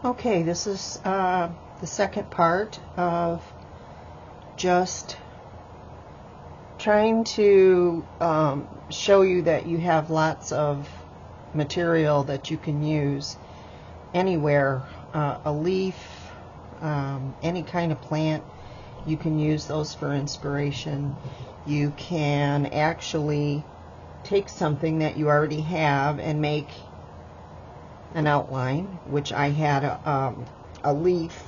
Okay, this is the second part of just trying to show you that you have lots of material that you can use anywhere. A leaf, any kind of plant, you can use those for inspiration. You can actually take something that you already have and make an outline, which I had a leaf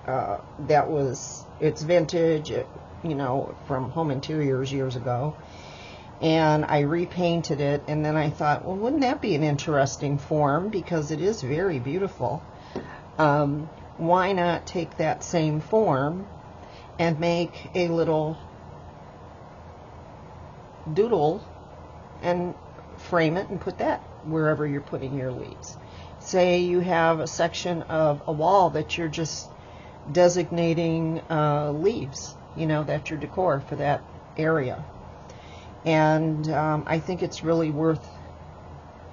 that was, it's vintage, from home interiors years ago, and I repainted it, and then I thought, well, wouldn't that be an interesting form, because it is very beautiful. Why not take that same form and make a little doodle and frame it and put that wherever you're putting your leaves. Say you have a section of a wall that you're just designating leaves, that's your decor for that area. And I think it's really worth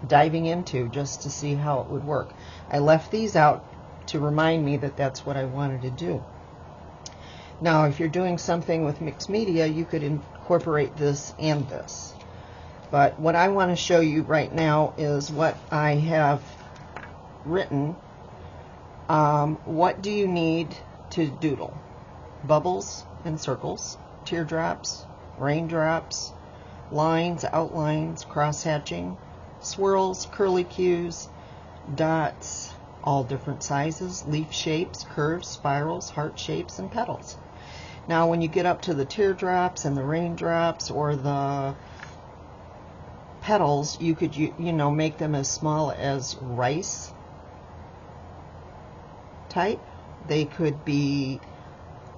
diving into just to see how it would work. I left these out to remind me that that's what I wanted to do. Now, if you're doing something with mixed media, you could incorporate this and this. But what I want to show you right now is what I have written. What do you need to doodle? Bubbles and circles, teardrops, raindrops, lines, outlines, cross-hatching, swirls, curlicues, dots, all different sizes, leaf shapes, curves, spirals, heart shapes, and petals. Now, when you get up to the teardrops and the raindrops or the petals, you could make them as small as rice type. They could be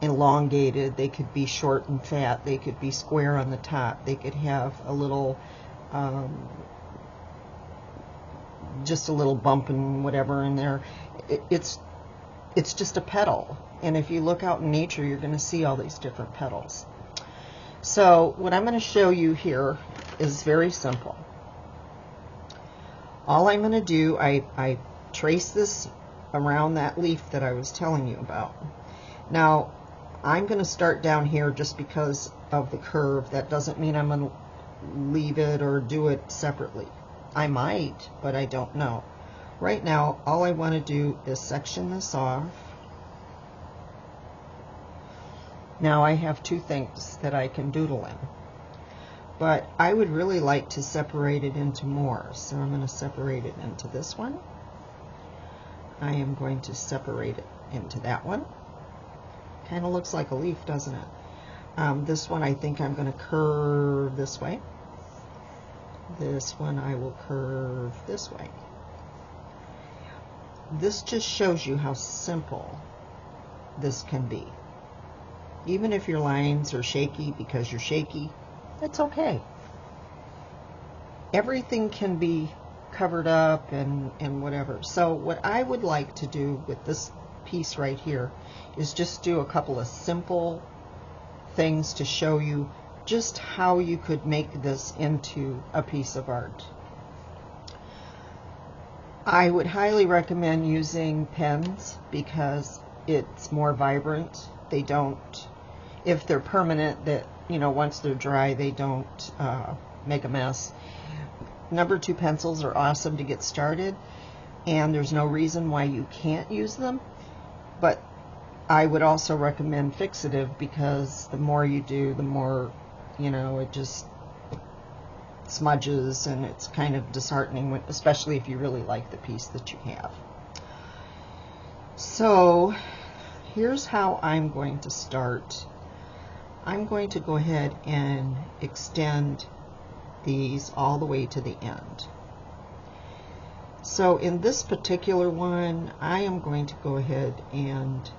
elongated, they could be short and fat, they could be square on the top, they could have a little just a little bump and whatever in there. It's just a petal, and if you look out in nature, you're going to see all these different petals. So what I'm going to show you here is very simple. All I'm going to do, I trace this around that leaf that I was telling you about. Now, I'm going to start down here just because of the curve. That doesn't mean I'm going to leave it or do it separately. I might, but I don't know. Right now, all I want to do is section this off. Now I have two things that I can doodle in, but I would really like to separate it into more. So I'm going to separate it into this one. I am going to separate it into that one. Kind of looks like a leaf, doesn't it? This one I think I'm going to curve this way. This one I will curve this way. This just shows you how simple this can be. Even if your lines are shaky because you're shaky, that's okay. Everything can be covered up and whatever. So what I would like to do with this piece right here is just do a couple of simple things to show you just how you could make this into a piece of art. I would highly recommend using pens because it's more vibrant. They don't, if they're permanent, that once they're dry, they don't make a mess. Number 2 pencils are awesome to get started, and there's no reason why you can't use them. But I would also recommend fixative, because the more you do, the more it just smudges, and it's kind of disheartening, especially if you really like the piece that you have. So here's how I'm going to start. I'm going to go ahead and extend these all the way to the end. So in this particular one, I am going to go ahead and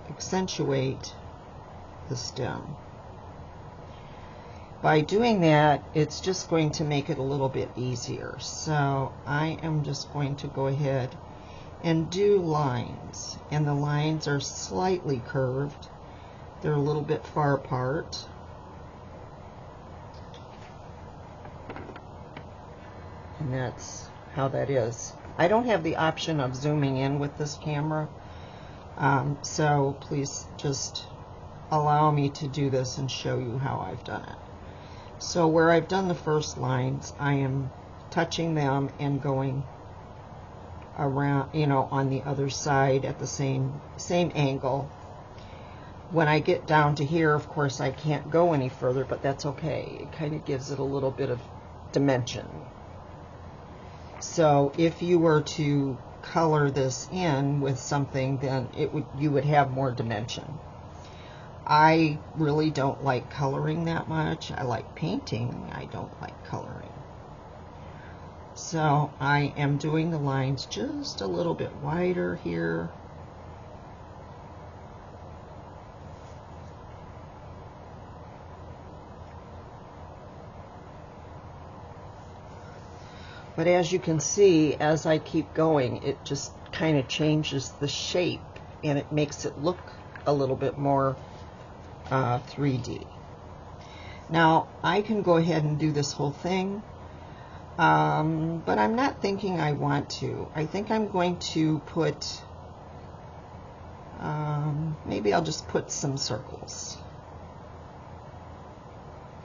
accentuate the stem. By doing that, it's just going to make it a little bit easier. So I am just going to go ahead and do lines, and the lines are slightly curved. They're a little bit far apart. And that's how that is. I don't have the option of zooming in with this camera, so please just allow me to do this and show you how I've done it. So where I've done the first lines, I am touching them and going around, you know, on the other side at the same angle. When I get down to here, of course, I can't go any further, but that's okay. It kind of gives it a little bit of dimension. So if you were to color this in with something, then you would have more dimension. I really don't like coloring that much. I like painting. I don't like coloring. So I am doing the lines just a little bit wider here. But as you can see, as I keep going, it just kind of changes the shape and it makes it look a little bit more 3D. Now, I can go ahead and do this whole thing, but I'm not thinking I want to. I think I'm going to put, maybe I'll just put some circles.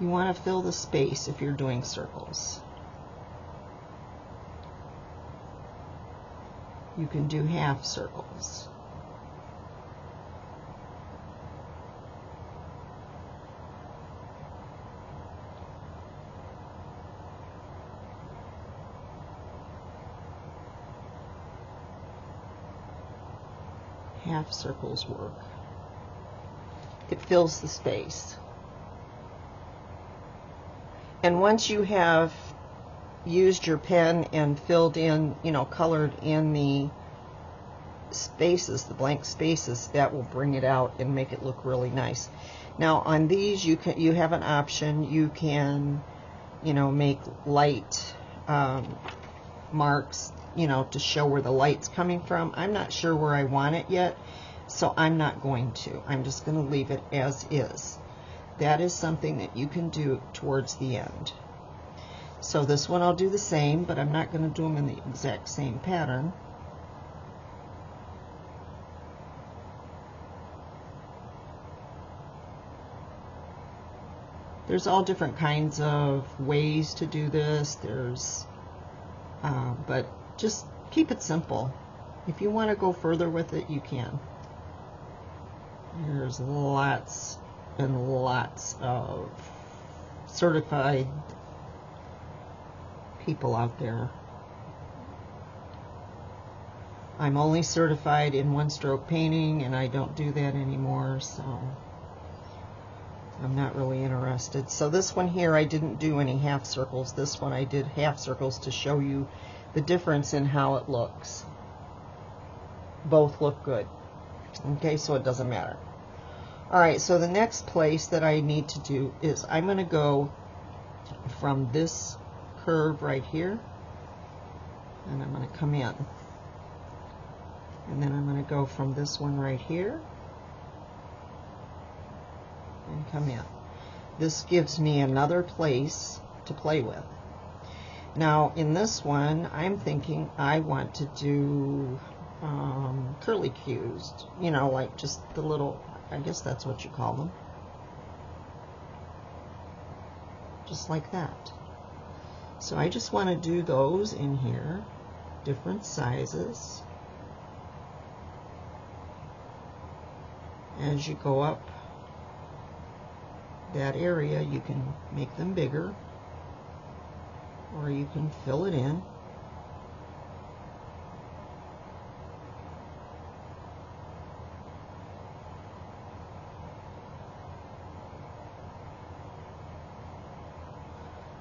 You want to fill the space if you're doing circles. You can do half circles. Half circles work. It fills the space. And once you have used your pen and filled in, you know, colored in the spaces, the blank spaces, that will bring it out and make it look really nice. Now on these you have an option. You can, you know, make light marks, you know, to show where the light's coming from. I'm not sure where I want it yet, so I'm not going to. I'm just going to leave it as is. That is something that you can do towards the end. So this one I'll do the same, but I'm not going to do them in the exact same pattern. There's all different kinds of ways to do this. But just keep it simple. If you want to go further with it, you can. There's lots and lots of certified people out there. I'm only certified in one-stroke painting, and I don't do that anymore, so I'm not really interested. So this one here, I didn't do any half circles. This one I did half circles to show you the difference in how it looks. Both look good. Okay, so it doesn't matter. Alright, so the next place that I need to do is I'm going to go from this curve right here, and I'm going to come in. And then I'm going to go from this one right here and come in. This gives me another place to play with. Now in this one, I'm thinking I want to do curly cues, you know, like just the little, I guess that's what you call them. Just like that. So I just want to do those in here, different sizes. As you go up that area, you can make them bigger, or you can fill it in.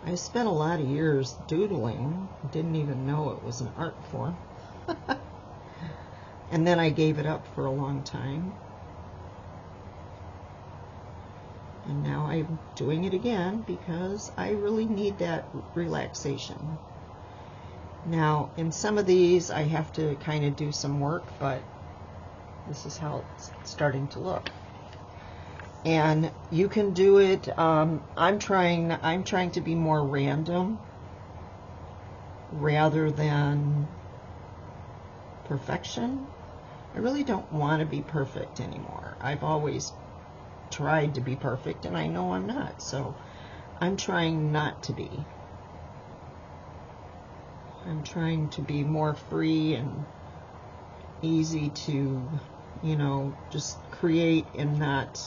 I spent a lot of years doodling, didn't even know it was an art form. And then I gave it up for a long time. And now I'm doing it again because I really need that relaxation. Now, in some of these, I have to kind of do some work, but this is how it's starting to look. And you can do it. I'm trying to be more random rather than perfection. I really don't want to be perfect anymore. I've always tried to be perfect, and I know I'm not, so I'm trying not to be. I'm trying to be more free and easy to, you know, just create and not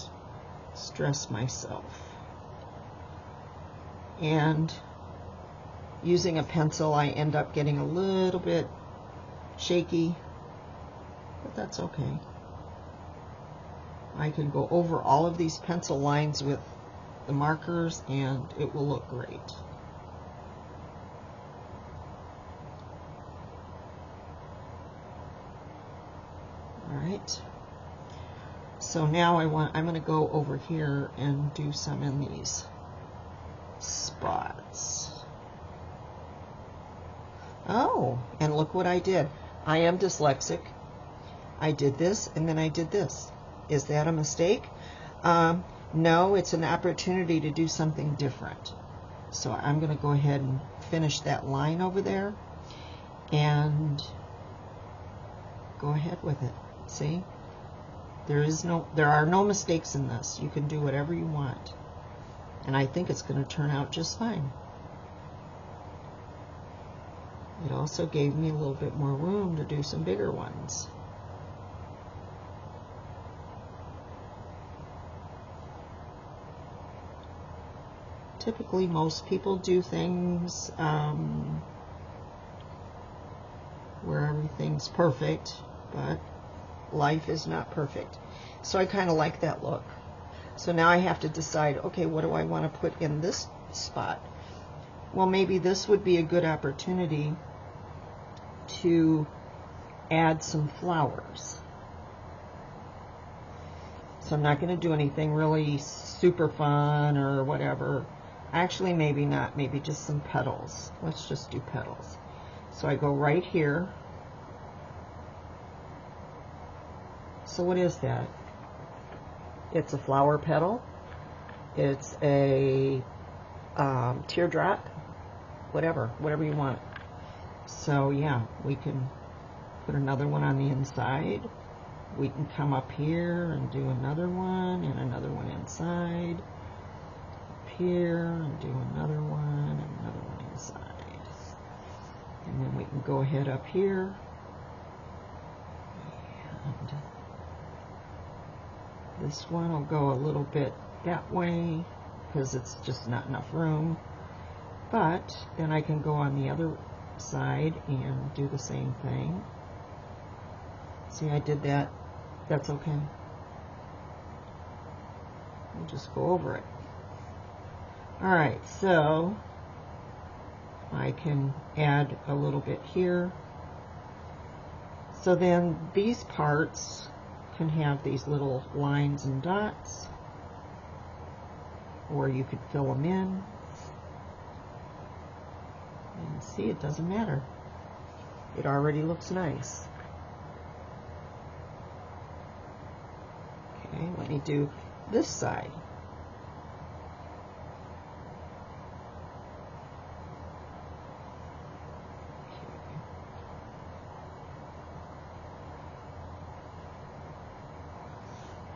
stress myself. And using a pencil, I end up getting a little bit shaky, but that's okay. I can go over all of these pencil lines with the markers and it will look great. Alright, so now I'm going to go over here and do some in these spots. Oh, and look what I did. I am dyslexic. I did this and then I did this. Is that a mistake? No, it's an opportunity to do something different. So I'm going to go ahead and finish that line over there and go ahead with it. See? There are no mistakes in this. You can do whatever you want. And I think it's going to turn out just fine. It also gave me a little bit more room to do some bigger ones. Typically, most people do things where everything's perfect, but life is not perfect. So I kind of like that look. So now I have to decide, okay, what do I want to put in this spot? Well, maybe this would be a good opportunity to add some flowers. So I'm not going to do anything really super fun or whatever. Actually, maybe not. Maybe just some petals. Let's just do petals. So I go right here. So what is that? It's a flower petal. It's a teardrop. Whatever you want. So yeah, we can put another one on the inside. We can come up here and do another one and another one inside. Up here and do another one and another one inside. And then we can go ahead up here. And this one will go a little bit that way because it's just not enough room. But then I can go on the other side and do the same thing. See, I did that. That's okay. We'll just go over it. Alright, so I can add a little bit here. So then these parts can have these little lines and dots, or you could fill them in. And see, it doesn't matter. It already looks nice. Okay, let me do this side.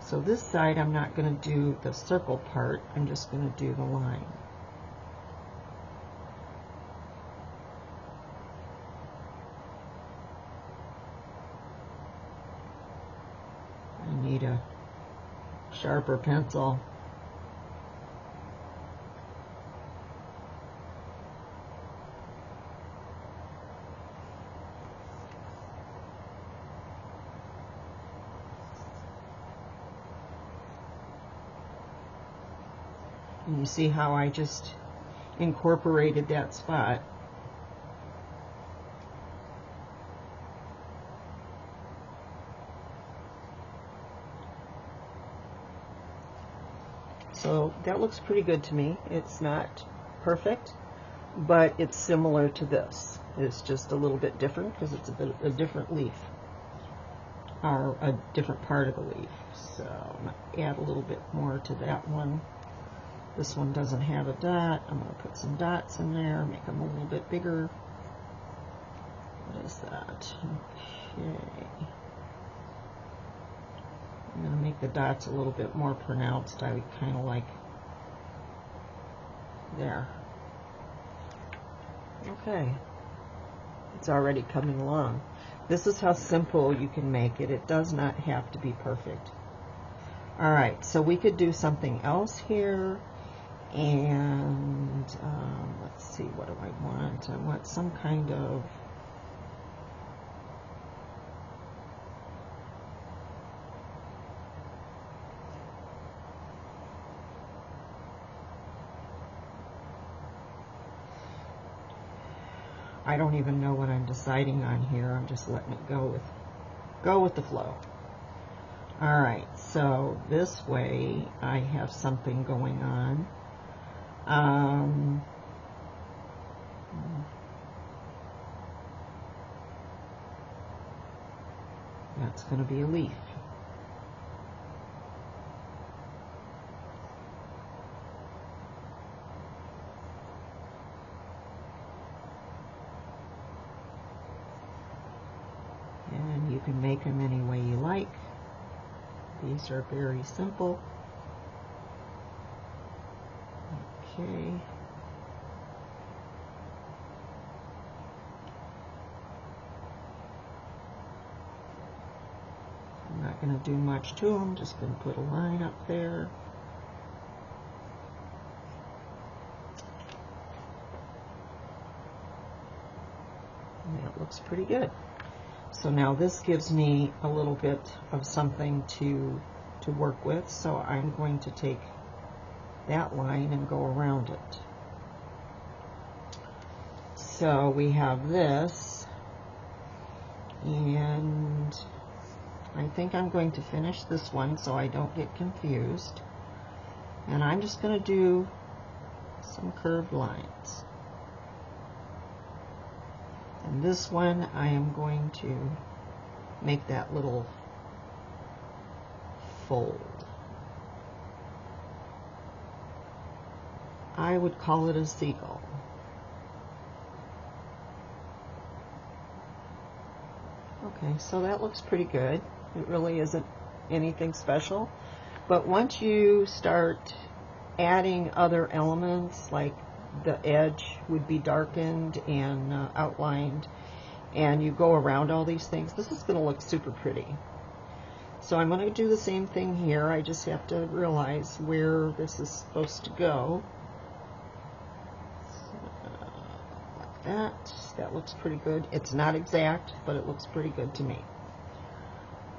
So this side I'm not going to do the circle part, I'm just going to do the line. I need a sharper pencil. And you see how I just incorporated that spot. So that looks pretty good to me. It's not perfect, but it's similar to this. It's just a little bit different because it's a different leaf, or a different part of the leaf. So I'm going to add a little bit more to that one. This one doesn't have a dot. I'm going to put some dots in there, make them a little bit bigger. What is that? Okay. I'm going to make the dots a little bit more pronounced. I kind of like there. Okay. It's already coming along. This is how simple you can make it. It does not have to be perfect. Alright, so we could do something else here. And let's see, what do I want? I want some kind of I don't even know what I'm deciding on here. I'm just letting it go with the flow. All right, so this way I have something going on. That's going to be a leaf. And you can make them any way you like. These are very simple. Okay. I'm not going to do much to them, just going to put a line up there. And that looks pretty good. So now this gives me a little bit of something to work with, so I'm going to take that line and go around it. So we have this, and I think I'm going to finish this one so I don't get confused. And I'm just going to do some curved lines. And this one I am going to make that little fold. I would call it a seagull. Okay, so that looks pretty good. It really isn't anything special. But once you start adding other elements, like the edge would be darkened and outlined, and you go around all these things, this is going to look super pretty. So I'm going to do the same thing here. I just have to realize where this is supposed to go. So, like that. That looks pretty good. It's not exact, but it looks pretty good to me.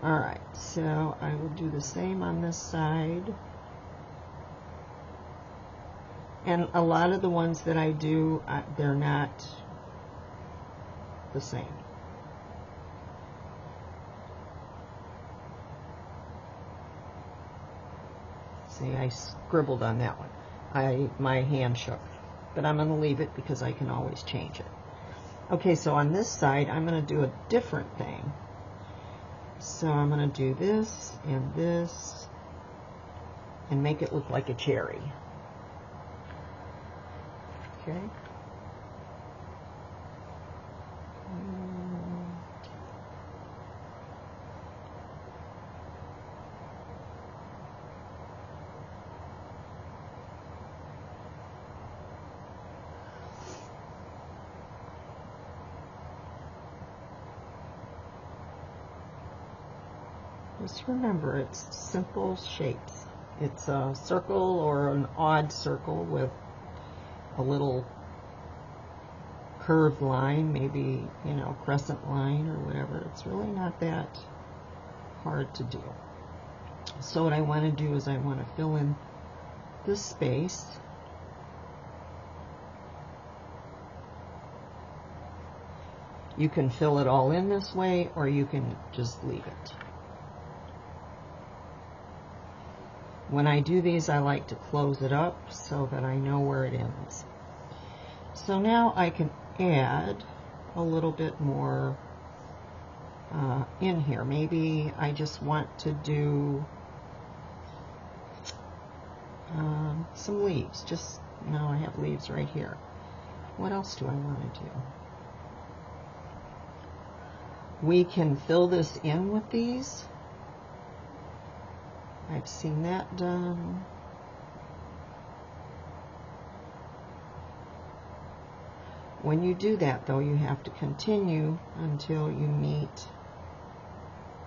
Alright, so I will do the same on this side. And a lot of the ones that I do, they're not the same. See, I scribbled on that one. My hand shook. But I'm going to leave it because I can always change it. Okay, so on this side, I'm going to do a different thing. So I'm going to do this, and make it look like a cherry. Okay. Just remember, it's simple shapes. It's a circle or an odd circle with a little curved line, maybe, you know, crescent line or whatever. It's really not that hard to do. So what I want to do is I want to fill in this space. You can fill it all in this way, or you can just leave it. When I do these, I like to close it up so that I know where it ends. So now I can add a little bit more in here. Maybe I just want to do some leaves. Just, no, I have leaves right here. What else do I want to do? We can fill this in with these. I've seen that done. When you do that, though, you have to continue until you meet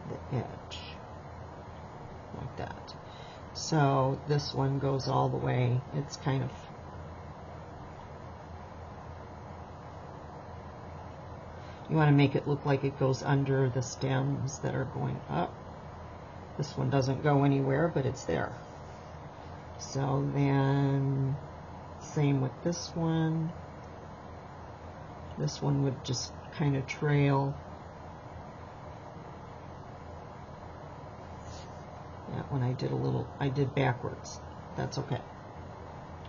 the edge, like that. So this one goes all the way. It's kind of, you want to make it look like it goes under the stems that are going up. This one doesn't go anywhere, but it's there. So then, same with this one. This one would just kind of trail. That one I did backwards. That's okay.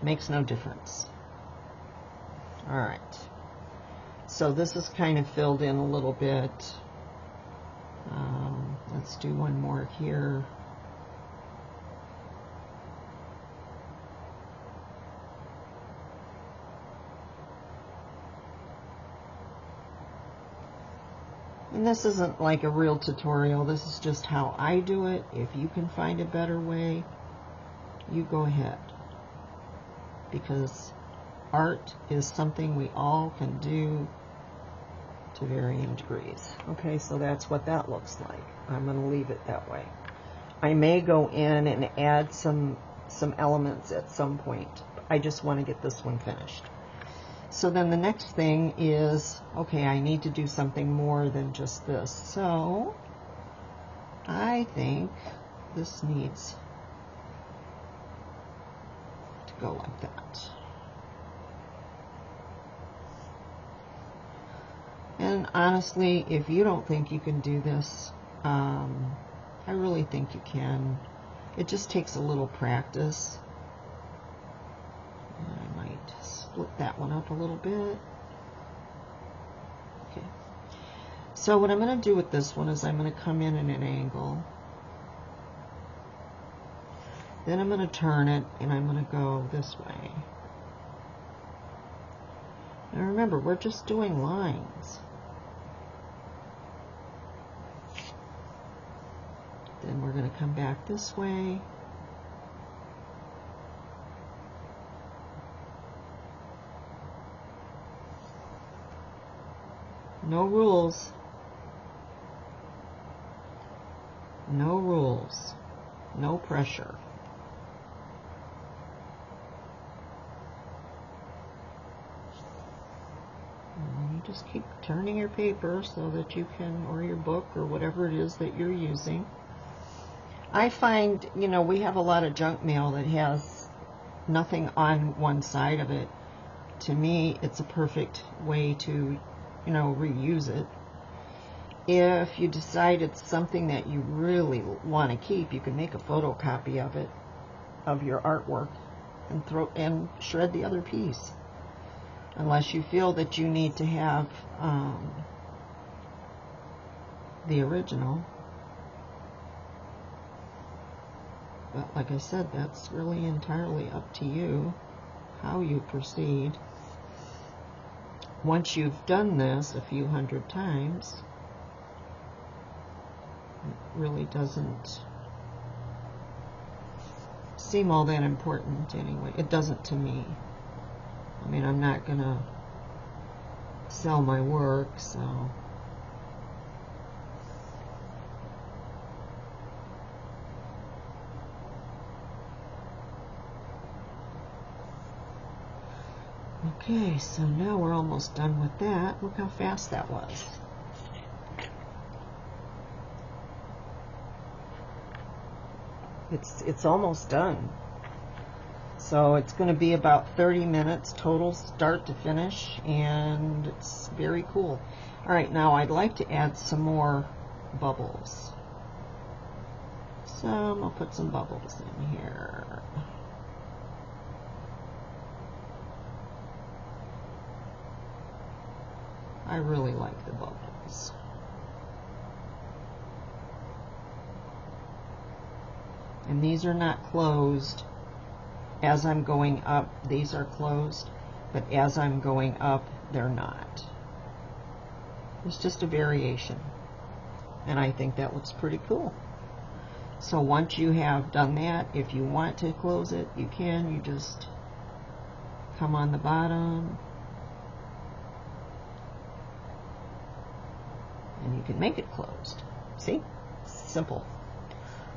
Makes no difference. All right. So this is kind of filled in a little bit. Let's do one more here. And this isn't like a real tutorial. This is just how I do it. If you can find a better way, you go ahead. Because art is something we all can do to varying degrees. Okay, so that's what that looks like. I'm going to leave it that way. I may go in and add some elements at some point. I just want to get this one finished. So then the next thing is, okay, I need to do something more than just this. So I think this needs to go like that. And honestly, if you don't think you can do this, I really think you can. It just takes a little practice. And I might split that one up a little bit. Okay. So what I'm going to do with this one is I'm going to come in at an angle. Then I'm going to turn it and I'm going to go this way. Now remember, we're just doing lines. Then we're going to come back this way. No rules. No rules. No pressure. And you just keep turning your paper so that you can, or your book, or whatever it is that you're using. I find, you know, we have a lot of junk mail that has nothing on one side of it. To me, it's a perfect way to, you know, reuse it. If you decide it's something that you really want to keep, you can make a photocopy of it, of your artwork, and shred the other piece. Unless you feel that you need to have the original. But like I said, that's really entirely up to you, how you proceed. Once you've done this a few hundred times, it really doesn't seem all that important anyway. It doesn't to me. I mean, I'm not gonna sell my work, so. Okay, so now we're almost done with that. Look how fast that was. It's almost done. So it's going to be about 30 minutes total, start to finish, and it's very cool. All right, now I'd like to add some more bubbles. So I'll put some bubbles in here. I really like the bubbles. And these are not closed. As I'm going up, these are closed, but as I'm going up, they're not. It's just a variation. And I think that looks pretty cool. So once you have done that, if you want to close it, you can. You just come on the bottom and you can make it closed. See? Simple.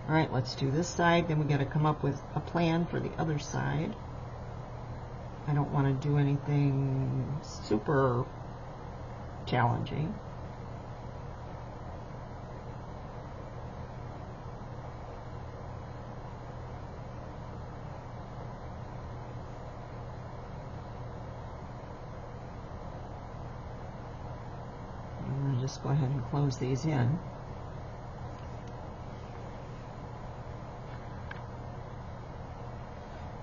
Alright, let's do this side. Then we got to come up with a plan for the other side. I don't want to do anything super challenging. I'm going to just go ahead and close these in.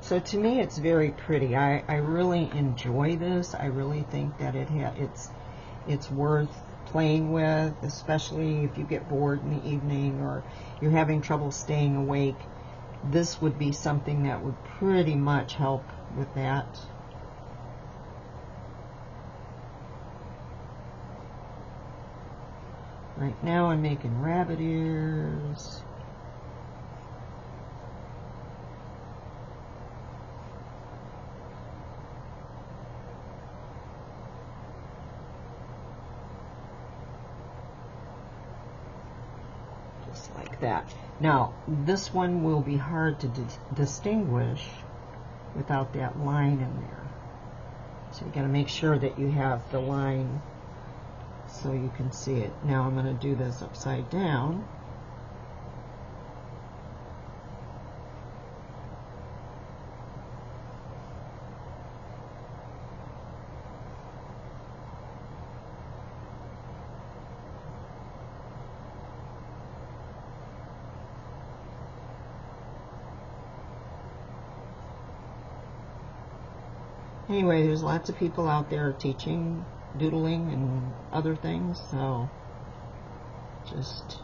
So to me, it's very pretty. I really enjoy this. I really think that it's worth playing with, especially if you get bored in the evening or you're having trouble staying awake. This would be something that would pretty much help with that. Right now I'm making rabbit ears. Just like that. Now, this one will be hard to distinguish without that line in there. So you got to make sure that you have the line so you can see it. Now I'm going to do this upside down. Anyway, there's lots of people out there teaching doodling and other things, so just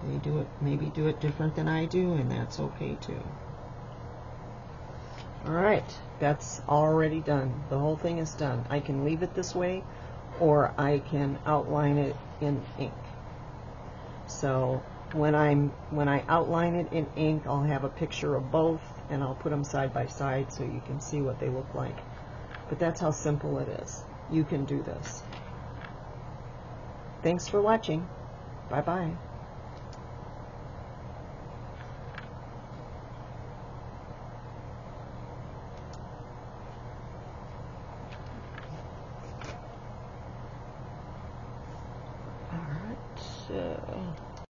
they do it, maybe do it different than I do, and that's okay too. Alright, that's already done. The whole thing is done. I can leave it this way, or I can outline it in ink. So when I outline it in ink, I'll have a picture of both, and I'll put them side by side so you can see what they look like. But that's how simple it is. You can do this. Thanks for watching. Bye-bye. All right.